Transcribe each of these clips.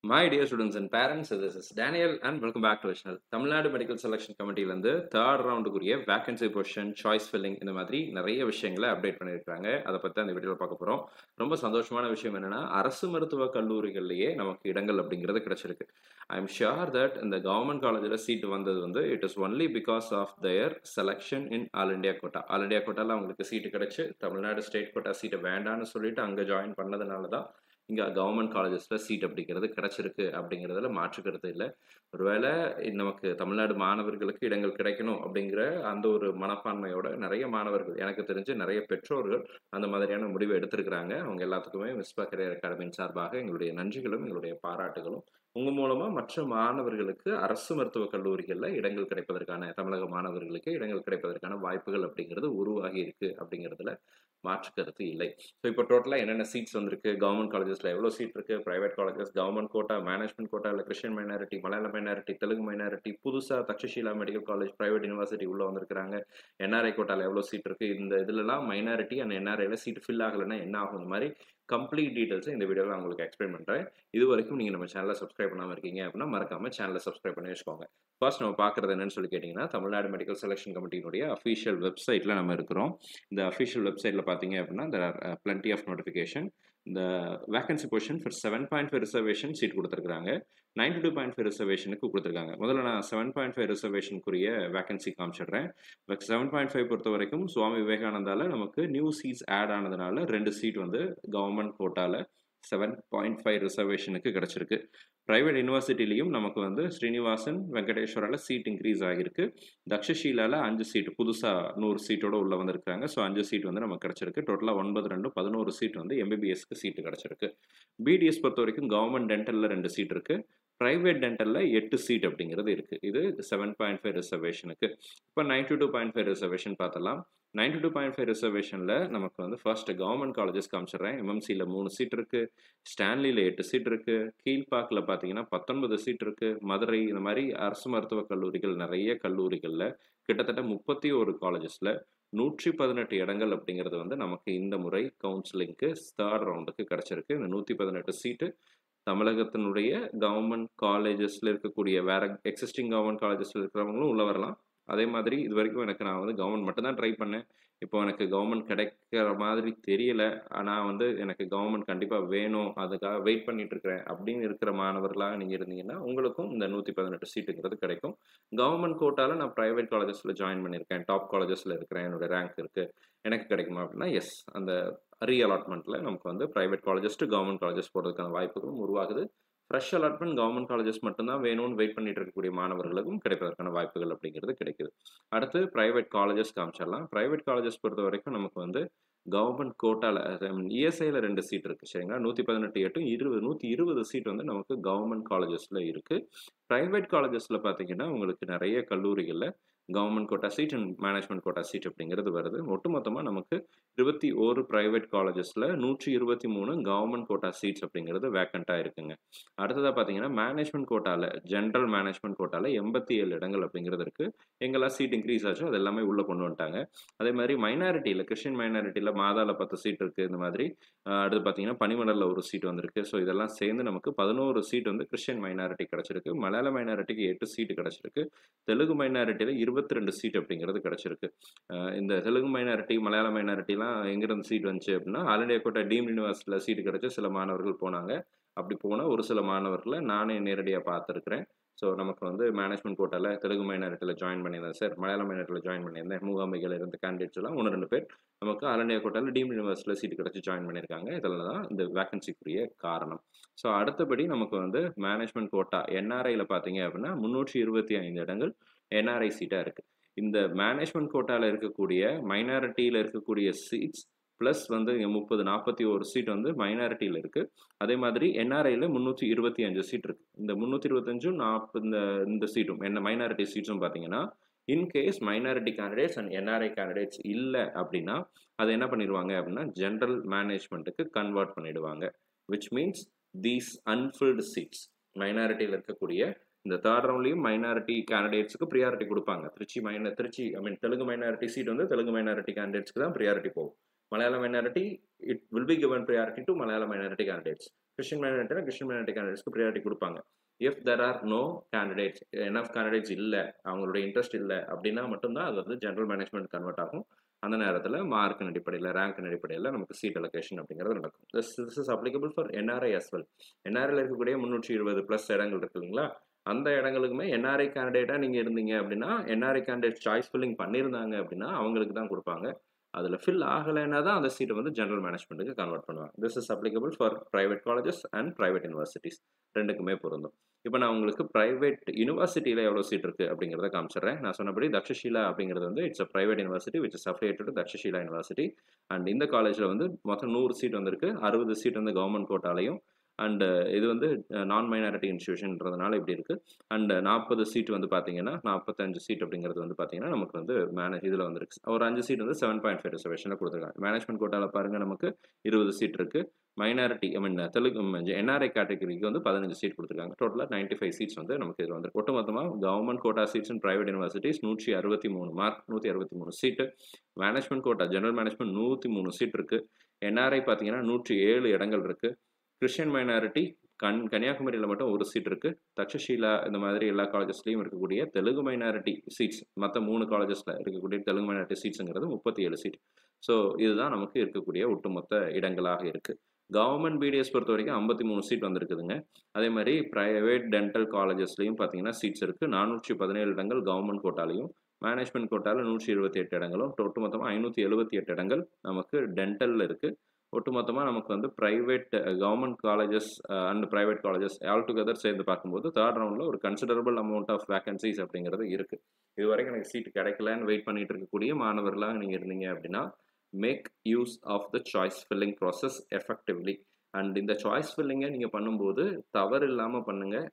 My dear students and parents, this is Daniel and welcome back to our channel. Tamil Nadu medical selection கமிட்டிலேருந்து third ரவுண்டுக்குரிய vacancy position choice filling இந்த மாதிரி நிறைய விஷயங்களை update பண்ணியிருக்காங்க. அதை பற்றி அந்த வீடியோவில் பார்க்க போகிறோம். ரொம்ப சந்தோஷமான விஷயம் என்னென்னா அரசு மருத்துவக் கல்லூரிகள்லேயே நமக்கு இடங்கள் அப்படிங்கிறது கிடைச்சிருக்கு. ஐ எம் ஷுர் தட் இந்த கவர்மெண்ட் காலேஜில் சீட் வந்தது வந்து it is only because of their selection in all India quota. All India கோட்டாவில் அவங்களுக்கு சீட்டு கிடைச்சி தமிழ்நாடு ஸ்டேட் கோட்டா சீட்டை வேண்டான்னு சொல்லிட்டு அங்கே ஜாயின் பண்ணதுனால தான் இங்கே கவர்மெண்ட் காலேஜஸில் சீட் அப்படிங்கிறது கிடச்சிருக்கு அப்படிங்கிறதுல மாற்றுக்கிறது இல்லை. ஒருவேளை நமக்கு தமிழ்நாடு மாணவர்களுக்கு இடங்கள் கிடைக்கணும் அப்படிங்கிற அந்த ஒரு மனப்பான்மையோட நிறைய மாணவர்கள், எனக்கு தெரிஞ்சு நிறைய பெற்றோர்கள் அந்த மாதிரியான முடிவை எடுத்திருக்கிறாங்க. அவங்க எல்லாத்துக்குமே மிஸ்பா கரியர் அகாடமியின் சார்பாக எங்களுடைய நன்றிகளும் எங்களுடைய பாராட்டுகளும். உங்கள் மூலமாக மற்ற மாணவர்களுக்கு அரசு மருத்துவக் கல்லூரிகளில் இடங்கள் கிடைப்பதற்கான, தமிழக மாணவர்களுக்கு இடங்கள் கிடைப்பதற்கான வாய்ப்புகள் அப்படிங்கிறது உருவாகி இருக்கு அப்படிங்கிறதுல மாற்று கருத்து இல்லை. ஸோ இப்போ டோட்டலாக என்னென்ன சீட்ஸ் வந்திருக்கு, கவர்மெண்ட் காலேஜஸில் எவ்வளோ சீட் இருக்குது, private colleges, government quota, management quota, இல்லை Christian minority, Malayala minority, Telugu minority, புதுசாக Takshashila medical college private university உள்ளே வந்திருக்கிறாங்க, என்ஆர்ஐ கோட்டாவில் எவ்வளோ சீட் இருக்குது, இந்த இதுலலாம் மைனாரிட்டி அண்ட் என்ஆர்ஐல சீட் ஃபில் ஆகலைன்னா என்ன ஆகும், இந்த மாதிரி கம்ப்ளீட் டீட்டெயில்ஸை இந்த வீடியோவில் நான் உங்களுக்கு எக்ஸ்பிளைன் பண்ணுறேன். இது வரைக்கும் நீங்கள் நம்ம சேனலை சப்ஸ்கிரைப் பண்ணாமல் இருக்கீங்க அப்படின்னா மறக்காமல் சேனலை சப்ஸ்கிரைப் பண்ணி வச்சுக்கோங்க. ஃபர்ஸ்ட் நம்ம பார்க்குறது என்னன்னு சொல்லி கேட்டிங்கன்னா, தமிழ்நாடு மெடிக்கல் செலெக்ஷன் கமிட்டியினுடைய அஃபீஷியல் வெப்சைட்டில் நம்ம இருக்கிறோம். இந்த அஃபீஷியல் வெப்சைட்டில் பார்த்தீங்க அப்படின்னா there are plenty of notification. இந்த vacancy position for 7.5 reservation seat கொடுத்துருக்காங்க. 92.5 ரிசர்வேஷனுக்கு கொடுத்துருக்காங்க. முதல்ல நான் 7.5 ரிசர்வேஷனுக்குரிய வேகன்சி காமிச்சிடுறேன். 7.5 பொறுத்த வரைக்கும் சுவாமி விவேகானந்தாவில் நமக்கு நியூ சீட்ஸ் ஆட் ஆனதுனால 2 சீட் வந்து கவர்மெண்ட் கோட்டாவில் 7.5 ரிசர்வேஷனுக்கு கிடச்சிருக்கு. ப்ரைவேட் யூனிவர்சிட்டிலையும் நமக்கு வந்து ஸ்ரீனிவாசன் வெங்கடேஸ்வராவில் சீட் இன்க்ரீஸ் ஆகிருக்கு. தக்ஷஷீலாவில் 5 சீட் புதுசாக 100 சீட்டோட உள்ளே வந்திருக்காங்க. ஸோ 5 சீட் வந்து நமக்கு கிடச்சிருக்கு. டோட்டலாக 9 11 சீட் வந்து எம்பிபிஎஸ்க்கு சீட்டு கிடச்சிருக்கு. பிடிஎஸ் பொறுத்த வரைக்கும் கவர்மெண்ட் டென்டலில் 2 சீட் இருக்குது. ப்ரைவேட் டென்டலில் 8 சீட் அப்படிங்கிறது இருக்குது. இது 7.5 ரிசர்வேஷனுக்கு. இப்போ 92.5 ரிசர்வேஷன் பார்த்தலாம். 92.5 ரிசர்வேஷனில் நமக்கு வந்து ஃபர்ஸ்ட் கவர்மெண்ட் காலேஜஸ் காமிச்சிடுறேன். எம்எம்சியில் 3 சீட் இருக்குது, ஸ்டான்லியில் 8 சீட் இருக்குது, கீழ்பாக்கில் பார்த்தீங்கன்னா 19 சீட் இருக்குது, மதுரை, இந்த மாதிரி அரசு மருத்துவக் கல்லூரிகள் நிறைய கல்லூரிகளில் கிட்டத்தட்ட 31 காலேஜஸில் 118 இடங்கள் அப்படிங்கிறது வந்து நமக்கு இந்த முறை கவுன்சிலிங்க்கு தேர்ட் ரவுண்டுக்கு கிடச்சிருக்கு. இந்த 118 சீட்டு தமிழகத்தினுடைய கவர்மெண்ட் காலேஜஸில் இருக்கக்கூடிய வேற எக்ஸிஸ்டிங் கவர்மெண்ட் காலேஜஸில் இருக்கிறவங்களும் உள்ள வரலாம். அதே மாதிரி இது வரைக்கும் நான் வந்து கவர்மெண்ட் மட்டும்தான் ட்ரை பண்ணேன். இப்போ எனக்கு கவர்மெண்ட் கிடைக்கிற மாதிரி தெரியல. ஆனால் வந்து எனக்கு கவர்மெண்ட் கண்டிப்பாக வேணும், அதுக்காக வெயிட் பண்ணிட்டு இருக்கிறேன் அப்படின்னு இருக்கிற மாணவர்களாக நீங்கள் இருந்தீங்கன்னா உங்களுக்கும் இந்த 118 சீட்டுங்கிறது கிடைக்கும். கவர்மெண்ட் கோட்டாவில் நான் ப்ரைவேட் காலேஜஸில் ஜாயின் பண்ணியிருக்கேன், டாப் காலேஜஸில் இருக்கிறேன், என்னோட ரேங்க் இருக்குது, எனக்கு கிடைக்குமா அப்படின்னா எஸ், அந்த ரீஅலாட்மெண்ட்டில் நமக்கு வந்து private colleges to government colleges போகிறதுக்கான வாய்ப்புகளும் உருவாகுது. ஃப்ரெஷ் அலாட்மெண்ட் கவர்மெண்ட் காலேஜஸ் மட்டும்தான் வேணும்னு வெயிட் பண்ணிட்டு இருக்கக்கூடிய மாணவர்களுக்கும் கிடைப்பதற்கான வாய்ப்புகள் அப்படிங்கிறது கிடைக்குது. அடுத்து ப்ரைவேட் காலேஜஸ் காமிச்சிடலாம். ப்ரைவேட் காலேஜஸ் பொறுத்த வரைக்கும் நமக்கு வந்து கவர்மெண்ட் கோட்டாவில் இஎஸ்ஐயில் 2 சீட் இருக்குது, சரிங்களா. 118 8 120 சீட் வந்து நமக்கு கவர்மெண்ட் காலேஜஸில் இருக்குது. ப்ரைவேட் காலேஜஸில் பார்த்தீங்கன்னா உங்களுக்கு நிறைய கல்லூரிகளில் government quota seat and management quota seat அப்படிங்கிறது வருது. ஒட்டுமொத்தமாக நமக்கு 21 ப்ரைவேட் காலேஜஸில் 123 கவர்மெண்ட் கோட்டா சீட்ஸ் அப்படிங்கிறது வேக்கண்ட்டாக இருக்குங்க. அடுத்ததாக பார்த்தீங்கன்னா மேனேஜ்மெண்ட் கோட்டாவில், ஜென்ரல் மேனேஜ்மெண்ட் கோட்டாவில் 87 இடங்கள் அப்படிங்கிறது இருக்குது. எங்கெல்லாம் சீட் இன்க்ரீஸ் ஆச்சோ அது எல்லாமே உள்ளே கொண்டு வந்துட்டாங்க. அதே மாதிரி மைனாரிட்டியில், கிறிஸ்டின் மைனாரிட்டியில் மாதாவில் 10 சீட் இருக்குது. இந்த மாதிரி அடுத்து பார்த்தீங்கன்னா பனிமலரில் 1 சீட் வந்திருக்கு. ஸோ இதெல்லாம் சேர்ந்து நமக்கு 11 சீட் வந்து கிறிஸ்டின் மைனாரிட்டி கிடச்சிருக்கு. மலையாள மைனாரிட்டிக்கு 8 சீட்டு கிடச்சிருக்கு. தெலுங்கு மைனாரிட்டியில் 22 சீட் அப்படிங்கிறது கிடச்சிருக்கு. இந்த தெலுங்கு மைனாரிட்டி, மலையாள மைனாரிட்டிலாம் எங்கிருந்து சீட் வந்துச்சு அப்படின்னா ஆல் இண்டியா கோட்டா டீம்டு யூனிவர்சிட்டியில் சீட்டு கிடச்சி சில மாணவர்கள் போனாங்க. அப்படி போனால் ஒரு சில மாணவர்களை நானே நேரடியாக பார்த்துருக்குறேன். ஸோ நமக்கு வந்து மேனேஜ்மெண்ட் கோட்டாவில் தெலுங்கு மைனாரிட்டியில் ஜாயின் பண்ணியிருந்தேன் சார், மலையாள மைனாரிட்டியில் ஜாயின் பண்ணியிருந்தேன், மூகாம்பிகையில் இருந்த கேண்டிடேட்ஸ் எல்லாம் 1-2 பேர் நமக்கு ஆல் இண்டியா கோட்டாவில் டீம்டு யூனிவர்சிட்டியில் சீட்டு கிடச்சி ஜாயின் பண்ணியிருக்காங்க. இதெல்லாம் தான் இந்த வேகன்சிக்குரிய காரணம். ஸோ அடுத்தபடி நமக்கு வந்து மேனேஜ்மெண்ட் கோட்டா என்ஆர்ஐயில் பார்த்தீங்க அப்படின்னா 325 இடங்கள் என்ஆர்ஐ சீட்டாக இருக்குது. இந்த மேனேஜ்மெண்ட் கோட்டாவில் இருக்கக்கூடிய மைனாரிட்டியில் இருக்கக்கூடிய சீட்ஸ் ப்ளஸ் வந்து 41 சீட் வந்து மைனாரிட்டியில் இருக்குது. அதே மாதிரி என்ஆர்ஐயில் 325 சீட் இருக்குது. இந்த 325 இந்த சீட்டும் என்ன மைனாரிட்டி சீட்ஸும் பார்த்தீங்கன்னா in case minority candidates and NRI candidates இல்லை அப்படின்னா அதை என்ன பண்ணிடுவாங்க அப்படின்னா ஜென்ரல் மேனேஜ்மெண்ட்டுக்கு கன்வெர்ட் பண்ணிடுவாங்க. Which means these unfilled seats மைனாரிட்டியில் இருக்கக்கூடிய இந்த தேர்ட் ரவுண்ட்லையும் மைனாரிட்டி கேண்டிடேட்ஸுக்கு ப்ரியாரிட்டி கொடுப்பாங்க. தெலுங்கு மைனாரிட்டி சீட் வந்து தெலுங்கு மைனாரிட்டி கேண்டிடேட்ஸ்க்கு தான் ப்ரியாரிட்டி போகும். Malayalam minority, it will be given priority to Malayalam minority candidates. Christian மைனாரிட்டினா கிறிஸ்டியன் மைனாரிட்டி கேண்டிடேட்ஸ்க்கு ப்ரியாரிட்டி கொடுப்பாங்க. If there are no candidates, enough candidates இல்லை, அவங்களுடைய இன்ட்ரெஸ்ட் இல்லை அப்படின்னா மட்டும்தான் அது வந்து ஜென்ரல் மேனேஜ்மெண்ட் கன்வெர்ட் ஆகும். அந்த நேரத்தில் மார்க்கின் அடிப்படையில், ரேங்கின் அடிப்படையில் நமக்கு சீட் அலோகேஷன் அப்படிங்கிறது நடக்கும். This is applicable for NRI as well. என்ஆர்ஐயில் இருக்கக்கூடிய 320+ இடங்கள் இருக்கு இல்லைங்களா, அந்த இடங்களுக்குமே என்ஆர்ஐ கேண்டிடேட்டாக நீங்கள் இருந்தீங்க அப்படின்னா, என்ஆர்ஐ கேண்டிடேட் சாய்ஸ் ஃபில்லிங் பண்ணியிருந்தாங்க அப்படின்னா அவங்களுக்கு தான் கொடுப்பாங்க. அதில் ஃபில் ஆகலைன்னா தான் அந்த சீட்டை வந்து ஜென்ரல் மேனேஜ்மெண்ட்டுக்கு கன்வெர்ட் பண்ணுவாங்க. This is applicable for private colleges and private universities, ரெண்டுக்குமே பொருந்தும். இப்போ நான் உங்களுக்கு ப்ரைவேட் யூனிவர்சிட்டியில் எவ்வளோ சீட் இருக்குது அப்படிங்கிறத காமிச்சிடுறேன். நான் சொன்னபடி தக்ஷஷீலா அப்படிங்கிறது வந்து it's a private university which is affiliated to Takshashila university. And இந்த காலேஜில் வந்து மொத்தம் 100 சீட் வந்திருக்கு. 60 சீட் வந்து கவர்மெண்ட் கோட்டாலையும், அண்ட் இது வந்து நான் மைனாரிட்டி இன்ஸ்டியூஷன்றதுனால இப்படி இருக்குது. அண்ட் 40 சீட் வந்து பார்த்தீங்கன்னா 45 சீட் அப்படிங்கிறது வந்து பார்த்தீங்கன்னா நமக்கு வந்து இதில் வந்துருக்கு. ஒரு 5 சீட் வந்து 7.5 ரிசர்வேஷனில் கொடுத்துருக்காங்க. மேனேஜ்மெண்ட் கோட்டாவில் பாருங்கள் நமக்கு 20 சீட் இருக்குது. மைனாரிட்டி தெலுங்கு என்ஆர்ஐ கேட்டகரிக்கு வந்து 15 சீட் கொடுத்துருக்காங்க. டோட்டலாக 95 சீட்ஸ் வந்து நமக்கு இதில் வந்து ஒட்டுமொத்தமாக government quota seats and private universities 163 mark, 163 seat. Management quota general management 103 seat இருக்குது. என்ஆர்ஐ பார்த்தீங்கன்னா 107 இடங்கள் இருக்குது. கிறிஸ்டியன் மைனாரிட்டி கன்னியாகுமரியில் மட்டும் ஒரு சீட் இருக்குது. தக்ஷஷீலா இந்த மாதிரி எல்லா காலேஜஸ்லையும் இருக்கக்கூடிய தெலுங்கு மைனாரிட்டி சீட்ஸ், மற்ற 3 காலேஜஸில் இருக்கக்கூடிய தெலுங்கு மைனாரிட்டி சீட்ஸுங்கிறது 37 சீட். ஸோ இதுதான் நமக்கு இருக்கக்கூடிய ஒட்டுமொத்த இடங்களாக இருக்குது. கவர்மெண்ட் பிடிஎஸ் பொறுத்த வரைக்கும் 53 சீட் வந்திருக்குதுங்க. அதே மாதிரி ப்ரைவேட் டென்டல் காலேஜஸ்லையும் பார்த்தீங்கன்னா சீட்ஸ் இருக்குது. 417 இடங்கள் கவர்மெண்ட் கோட்டாலையும், மேனேஜ்மெண்ட் கோட்டாவில் 128 இடங்களும், ஒட்டுமொத்தமாக 578 இடங்கள் நமக்கு டென்டலில் இருக்குது. ஒட்டுமொத்தமாக நமக்கு வந்து private government colleges and private colleges all together சேர்ந்து பார்க்கும்போது தேர்ட் ரவுண்டில் ஒரு கன்சிடரபிள் அமௌண்ட் ஆஃப் வேகன்சிஸ் அப்படிங்கிறது இருக்குது. இது வரைக்கும் எனக்கு சீட் கிடைக்கலன்னு வெயிட் பண்ணிட்டு இருக்கக்கூடிய மாணவர்களாக நீங்கள் இருந்தீங்க அப்படின்னா, make use of the choice filling process effectively. And இந்த சாய்ஸ் ஃபில்லிங்கை நீங்கள் பண்ணும்போது தவறு இல்லாமல் பண்ணுங்கள்.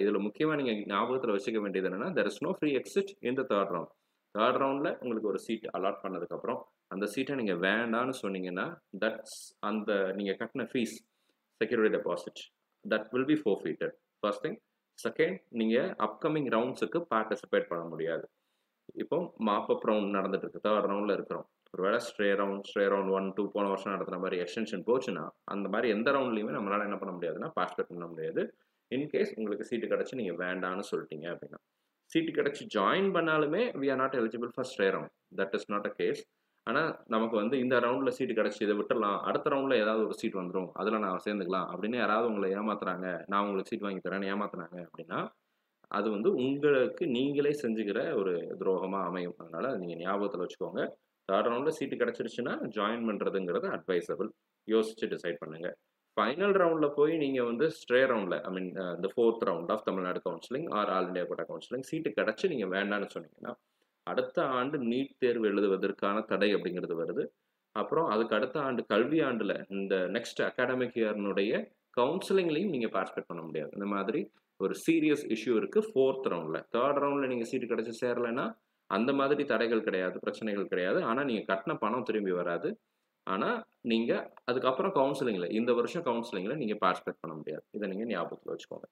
இதில் முக்கியமாக நீங்கள் ஞாபகத்தில் வச்சுக்க வேண்டியது என்னென்னா, there is no free exit in the third round. Third ரவுண்டில் உங்களுக்கு ஒரு சீட் அலாட் பண்ணதுக்கப்புறம் அந்த சீட்டை நீங்கள் வேண்டான்னு சொன்னீங்கன்னா, தட்ஸ் அந்த நீங்கள் கட்டின fees, security deposit, that will be forfeited. First thing. Second, நீங்கள் அப்கமிங் ரவுண்ட்ஸுக்கு பார்ட்டிசிபேட் பண்ண முடியாது. இப்போ மாப்பப் ரவுண்ட் நடந்துட்டு இருக்கு, தேர்ட் ரவுண்டில் இருக்கிறோம். ஒருவேளை ஸ்ட்ரே ரவுண்ட் 1, 2 போன வருஷம் நடத்துகிற மாதிரி எக்ஸ்டென்ஷன் போச்சுன்னா, அந்த மாதிரி எந்த ரவுண்ட்லையுமே நம்மளால் என்ன பண்ண முடியாதுன்னா பார்ட்டிசிபேட் பண்ண முடியாது. இன்கேஸ் உங்களுக்கு சீட்டு கிடச்சி நீங்கள் வேண்டான்னு சொல்லிட்டீங்க அப்படின்னா, சீட்டு கிடச்சி ஜாயின் பண்ணாலுமே we are not eligible for stray round. That is not a case. ஆனால் நமக்கு வந்து இந்த ரவுண்டில் சீட்டு கிடச்சி இதை விட்டுடலாம், அடுத்த ரவுண்டில் ஏதாவது ஒரு சீட் வந்துடும், அதில் நான் சேர்ந்துக்கலாம் அப்படின்னு யாராவது உங்களை ஏமாத்துறாங்க, நான் உங்களுக்கு சீட் வாங்கி தரேன்னு ஏமாத்துனாங்க அப்படின்னா, அது வந்து உங்களுக்கு நீங்களே செஞ்சுக்கிற ஒரு துரோகமாக அமையும். அதனால் நீங்கள் ஞாபகத்தில் வச்சுக்கோங்க. தேர்ட் ரவுண்டில் சீட்டு கிடச்சிருச்சுன்னா ஜாயின் பண்ணுறதுங்கிறது அட்வைசபிள். யோசிச்சு டிசைட் பண்ணுங்கள். ஃபைனல் ரவுண்டில் போய் நீங்கள் வந்து ஸ்ட்ரே ரவுண்டில், ஐ மீன் இந்த 4th round of Tamil Nadu counselling or all India quota counselling seat கிடச்சி நீங்கள் வேண்டான்னு சொன்னீங்கன்னா, அடுத்த ஆண்டு நீட் தேர்வு எழுதுவதற்கான தடை அப்படிங்கிறது வருது. அப்புறம் அதுக்கு அடுத்த ஆண்டு கல்வி ஆண்டில் இந்த நெக்ஸ்ட் அகாடமிக் இயர்னுடைய கவுன்சிலிங்லையும் நீங்கள் பார்ட்டிசிபேட் பண்ண முடியாது. இந்த மாதிரி ஒரு சீரியஸ் இஷ்யூ இருக்குது 4th ரவுண்டில். தேர்ட் ரவுண்டில் நீங்கள் சீட்டு கிடச்சி சேரலைன்னா அந்த மாதிரி தடைகள் கிடையாது, பிரச்சனைகள் கிடையாது. ஆனால் நீங்கள் கட்டின பணம் திரும்பி வராது. ஆனால் நீங்கள் அதுக்கப்புறம் கவுன்சிலிங்கில், இந்த வருஷம் கவுன்சிலிங்கில் நீங்கள் பார்ட்டிசிபேட் பண்ண முடியாது. இதை நீங்கள் ஞாபகத்தில் வச்சுக்கோங்க.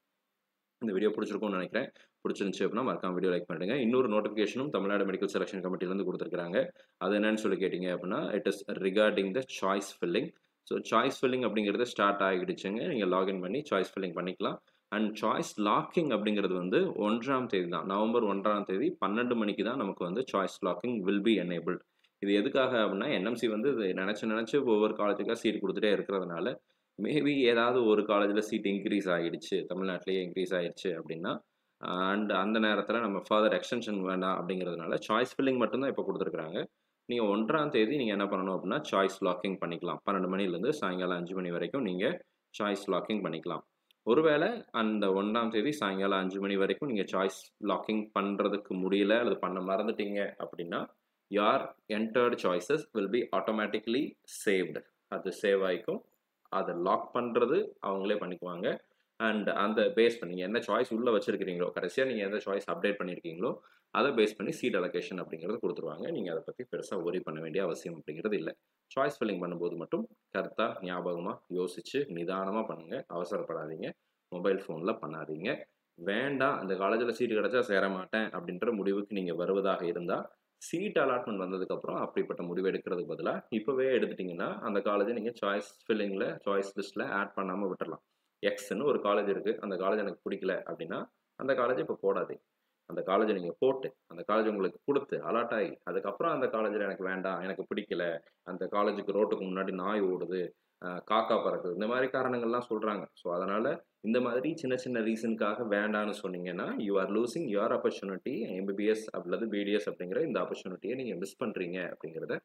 இந்த வீடியோ பிடிச்சிருக்கும்னு நினைக்கிறேன். பிடிச்சிருந்துச்சு அப்படின்னா மறக்காம வீடியோ லைக் பண்ணிடுங்க. இன்னொரு நோட்டிஃபிகேஷனும் தமிழ்நாடு மெடிக்கல் செலெக்ஷன் கமிட்டிலேருந்து கொடுத்துருக்காங்க. அது என்னன்னு சொல்லி கேட்டிங்க அப்படின்னா, it is regarding the choice filling. So choice filling அப்படிங்கிறது ஸ்டார்ட் ஆகிடுச்சுங்க. நீங்கள் லாகின் பண்ணி சாய்ஸ் ஃபில்லிங் பண்ணிக்கலாம். அண்ட் சாய்ஸ் லாக்கிங் அப்படிங்கிறது வந்து 1ஆம் தேதி தான், நவம்பர் 1ஆம் தேதி 12 மணிக்கு தான் நமக்கு வந்து choice locking will be enabled. இது எதுக்காக அப்படின்னா, என்எம்சி வந்து இது நினச்சி ஒவ்வொரு காலேஜுக்காக சீட் கொடுத்துட்டே இருக்கிறதுனால, மேபி ஏதாவது ஒரு காலேஜில் சீட் இன்க்ரீஸ் ஆகிடுச்சு, தமிழ்நாட்டிலேயே இன்க்ரீஸ் ஆகிடுச்சு அப்படின்னா, அண்ட் அந்த நேரத்தில் நம்ம ஃபர்தர் எக்ஸ்டென்ஷன் வேண்டாம் அப்படிங்கிறதுனால சாய்ஸ் ஃபில்லிங் மட்டும்தான் இப்போ கொடுத்துருக்குறாங்க. நீங்கள் 1ஆம் தேதி நீங்கள் என்ன பண்ணணும் அப்படின்னா, சாய்ஸ் லாக்கிங் பண்ணிக்கலாம். 12 மணிலேருந்து சாயங்காலம் 5 மணி வரைக்கும் நீங்கள் சாய்ஸ் லாக்கிங் பண்ணிக்கலாம். ஒருவேளை அந்த 1ஆம் தேதி சாயங்காலம் 5 மணி வரைக்கும் நீங்கள் சாய்ஸ் லாக்கிங் பண்ணுறதுக்கு முடியல அல்லது பண்ண மறந்துட்டீங்க அப்படின்னா, your entered choices will be automatically saved. அது சேவ் ஆகிக்கும். அதை லாக் பண்ணுறது அவங்களே பண்ணிக்குவாங்க. அண்ட் அந்த பேஸ் பண்ணி என்ன சாய்ஸ் உள்ளே வச்சுருக்கிறீங்களோ, கடைசியாக நீங்கள் எந்த சாய்ஸ் அப்டேட் பண்ணியிருக்கீங்களோ அதை பேஸ் பண்ணி சீட் அலோகேஷன் அப்படிங்கிறது கொடுத்துருவாங்க. நீங்கள் அதை பற்றி பெருசாக ஒரி பண்ண வேண்டிய அவசியம் அப்படிங்கிறது இல்லை. சாய்ஸ் ஃபில்லிங் பண்ணும்போது மட்டும் கரெக்டாக ஞாபகமாக யோசித்து நிதானமாக பண்ணுங்கள். அவசரப்படாதீங்க, மொபைல் ஃபோனில் பண்ணாதீங்க. வேண்டாம் அந்த காலேஜில் சீட்டு கிடச்சா சேர மாட்டேன் அப்படின்ற முடிவுக்கு நீங்கள் வருவதாக இருந்தால் சீட் அலாட்மெண்ட் வந்ததுக்கப்புறம் அப்படிப்பட்ட முடிவு எடுக்கிறதுக்கு பதிலாக இப்போவே எடுத்துட்டிங்கன்னா அந்த காலேஜை நீங்கள் சாய்ஸ் ஃபில்லிங்கில் சாய்ஸ் லிஸ்ட்டில் ஆட் பண்ணாமல் விட்டுறலாம். எக்ஸ்ன்னு ஒரு காலேஜ் இருக்குது, அந்த காலேஜ் எனக்கு பிடிக்கல அப்படின்னா அந்த காலேஜை இப்போ போடாதீங்க. அந்த காலேஜை நீங்கள் போட்டு அந்த காலேஜ் உங்களுக்கு கொடுத்து அலாட் ஆகி அதுக்கப்புறம் அந்த காலேஜில் எனக்கு வேண்டாம், எனக்கு பிடிக்கல, அந்த காலேஜுக்கு ரோட்டுக்கு முன்னாடி நாய் ஓடுது, காக்கா பறக்குது, இந்த மாதிரி காரணங்கள்லாம் சொல்கிறாங்க. ஸோ அதனால் இந்த மாதிரி சின்ன சின்ன ரீசனுக்காக வேண்டான்னு சொன்னீங்கன்னா you are losing your opportunity. MBBS அல்லது பிடிஎஸ் அப்படிங்கிற இந்த ஆப்பர்ச்சுனிட்டியை நீங்கள் மிஸ் பண்ணுறீங்க அப்படிங்கிறத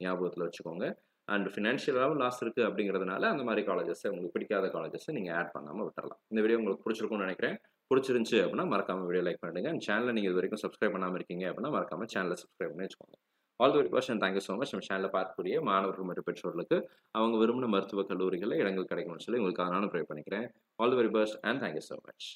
ஞாபகத்தில் வச்சுக்கோங்க. அண்ட் ஃபினான்ஷியலாகவும் லாஸ் இருக்குது அப்படிங்கிறதுனால அந்த மாதிரி காலேஜஸை, உங்களுக்கு பிடிக்காத காலேஜஸை நீங்கள் ஆட் பண்ணாமல் விட்டுறலாம். இந்த வீடியோ உங்களுக்கு பிடிச்சிருக்கும்னு நினைக்கிறேன். பிடிச்சிருந்துச்சு அப்படின்னா மறக்காமல் வீடியோ லைக் பண்ணிடுங்க. அண்ட் சேனலை நீங்கள் இது வரைக்கும் சப்ஸ்கிரைப் பண்ணாமல் இருக்கீங்க அப்படின்னா மறக்காமல் சேனலை சப்ஸ்கிரைப் பண்ணி வச்சுக்கோங்க. All the very best and thank you so much. நம்ம சேனலில் பார்க்கக்கூடிய மாணவர்கள் மற்றும் பெற்றோர்களுக்கு அவங்க விரும்பின மருத்துவக் கல்லூரிகளில் இடங்கள் கிடைக்கும்னு சொல்லி உங்களுக்கு நானும் ப்ரே பண்ணிக்கிறேன். All the very best and thank you so much.